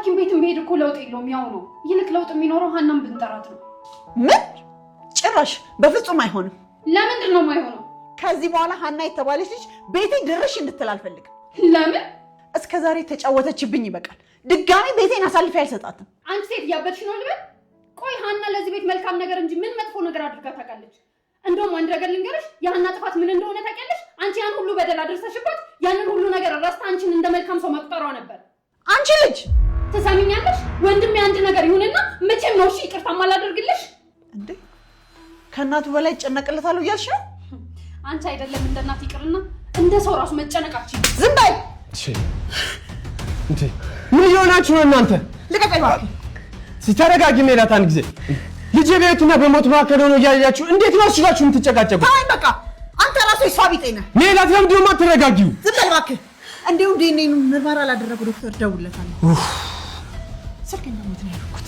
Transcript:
ሐኪም ቤት መሄድ እኮ ለውጥ የለውም ያው ነው። ይልቅ ለውጥ የሚኖረው ሀናን ብንጠራት ነው። ምን? ጭራሽ በፍጹም አይሆንም። ለምንድን ነው የማይሆነው? ከዚህ በኋላ ሀና የተባለች ልጅ ቤቴ ድርሽ እንድትል አልፈልግም። ለምን? እስከዛሬ ተጫወተችብኝ ይበቃል። ድጋሚ ቤቴን አሳልፌ አልሰጣትም። አንቺ ሴት እያበድሽ ነው ልበል? ቆይ ሀና ለዚህ ቤት መልካም ነገር እንጂ ምን መጥፎ ነገር አድርጋ ታውቃለች? እንደውም አንድ ነገር ልንገርሽ፣ የሀና ጥፋት ምን እንደሆነ ታውቂያለሽ? አንቺ ያን ሁሉ በደል አድርሰሽባት ያንን ሁሉ ነገር ረስታ አንቺን እንደ መልካም ሰው መቁጠሯ ነበር። አንቺ ልጅ ትሰሚኛለሽ? ወንድሜ አንድ ነገር ይሁንና መቼም ነው እሺ ይቅርታ ማላደርግልሽ። እንዴ ከእናቱ በላይ ይጨነቅለታለሁ እያልሽ ነው? አንቺ አይደለም እንደ እናት ይቅርና እንደ ሰው ራሱ መጨነቃችን። ዝም በይ። እንዴ ምን እየሆናችሁ ነው እናንተ? ልቀቀኝ እባክህ። ሲተረጋጊ ሜላት አንድ ጊዜ ልጄ በሕይወትና በሞት መካከል ሆኖ እያያችሁ እንዴት ነው እሱጋችሁ የምትጨቃጨቁት? ተወኝ በቃ። አንተ ራስህ እሷ ቢጤ ነህ። ሜላት ለምንድን ነው የማትረጋጊው? ዝም በል እባክህ። እንዲሁም ዲኤንኤ ምርመራ ላደረገው ዶክተር ደውልለታለሁ። ስልኬን ደግሞ የት ነው ያደረኩት?